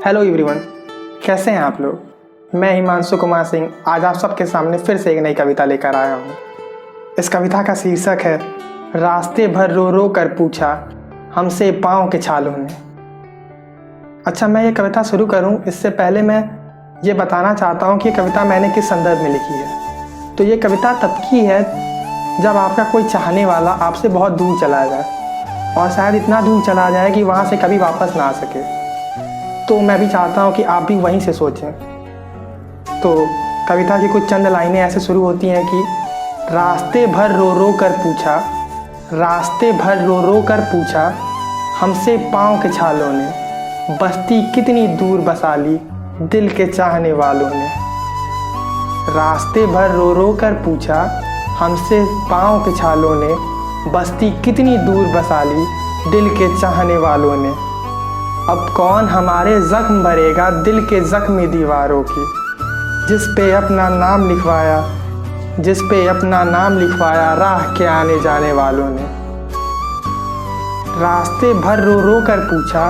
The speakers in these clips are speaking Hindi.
हेलो एवरीवन, कैसे हैं आप लोग। मैं हिमांशु कुमार सिंह आज आप सबके सामने फिर से एक नई कविता लेकर आया हूँ। इस कविता का शीर्षक है रास्ते भर रो रो कर पूछा हमसे पाँव के छालों ने। अच्छा, मैं ये कविता शुरू करूँ इससे पहले मैं ये बताना चाहता हूँ कि ये कविता मैंने किस संदर्भ में लिखी है। तो ये कविता तब की है जब आपका कोई चाहने वाला आपसे बहुत दूर चला जाए और शायद इतना दूर चला जाए कि वहाँ से कभी वापस ना आ सके। तो मैं भी चाहता हूँ कि आप भी वहीं से सोचें। तो कविता की कुछ चंद लाइनें ऐसे शुरू होती हैं कि रास्ते भर रो रो कर पूछा, रास्ते भर रो रो कर पूछा हमसे पाँव के छालों ने, बस्ती कितनी दूर बसा ली दिल के चाहने वालों ने। रास्ते भर रो रो कर पूछा हमसे पाँव के छालों ने, बस्ती कितनी दूर बसा ली दिल के चाहने वालों ने। अब कौन हमारे जख्म भरेगा दिल के जख्मी दीवारों की, जिस पे अपना नाम लिखवाया, जिस पे अपना नाम लिखवाया राह के आने जाने वालों ने। रास्ते भर रो रो कर पूछा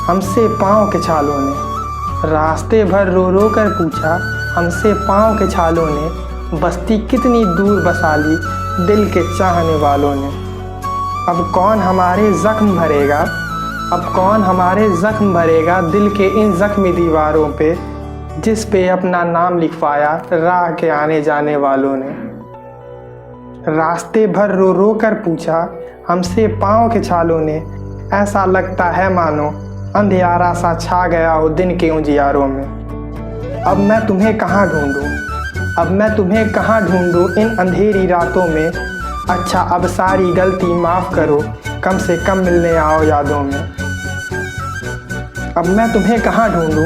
हमसे पाँव के छालों ने, रास्ते भर रो रो कर पूछा हमसे पाँव के छालों ने, बस्ती कितनी दूर बसा ली दिल के चाहने वालों ने। अब कौन हमारे जख्म भरेगा, अब कौन हमारे जख्म भरेगा दिल के इन जख्मी दीवारों पे, जिस पे अपना नाम लिखवाया राह के आने जाने वालों ने। रास्ते भर रो रो कर पूछा हमसे पाँव के छालों ने, ऐसा लगता है मानो अंधियारा सा छा गया हो दिन के उजियारों में। अब मैं तुम्हें कहाँ ढूंढूं, अब मैं तुम्हें कहाँ ढूंढूं इन अंधेरी रातों में। अच्छा अब सारी गलती माफ़ करो, कम से कम मिलने आओ यादों में। अब मैं तुम्हें कहाँ ढूंढूं,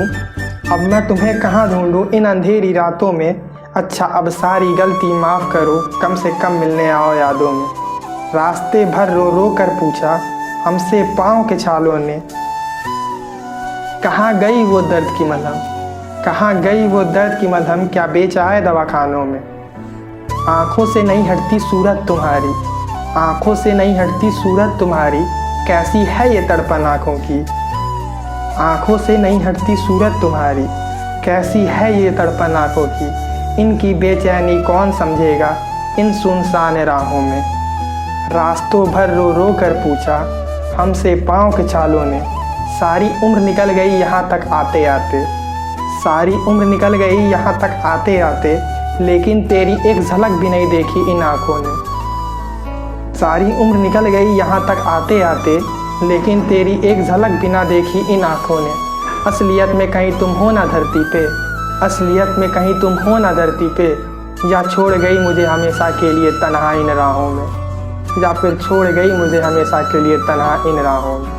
अब मैं तुम्हें कहाँ ढूंढूं इन अंधेरी रातों में। अच्छा अब सारी गलती माफ़ करो, कम से कम मिलने आओ यादों में। रास्ते भर रो रो कर पूछा हमसे पाँव के छालों ने, कहाँ गई वो दर्द की मलहम, कहाँ गई वो दर्द की मलहम, क्या बेचा है दवाखानों में। आँखों से नहीं हटती सूरत तुम्हारी, आँखों से नहीं हटती सूरत तुम्हारी, कैसी है ये तड़पन आँखों की। आँखों से नहीं हटती सूरत तुम्हारी, कैसी है ये तड़पन आँखों की। इनकी बेचैनी कौन समझेगा इन सुनसान राहों में। रास्तों भर रो रो कर पूछा हमसे पाँव के छालों ने, सारी उम्र निकल गई यहाँ तक आते आते, सारी उम्र निकल गई यहाँ तक आते आते, लेकिन तेरी एक झलक भी नहीं देखी इन आँखों ने। सारी उम्र निकल गई यहाँ तक आते आते, लेकिन तेरी एक झलक भी ना देखी इन आँखों ने। असलियत में कहीं तुम हो ना धरती पे, असलियत में कहीं तुम हो ना धरती पे, या छोड़ गई मुझे हमेशा के लिए तन्हा इन राहों में, या फिर छोड़ गई मुझे हमेशा के लिए तन्हा इन राहों में।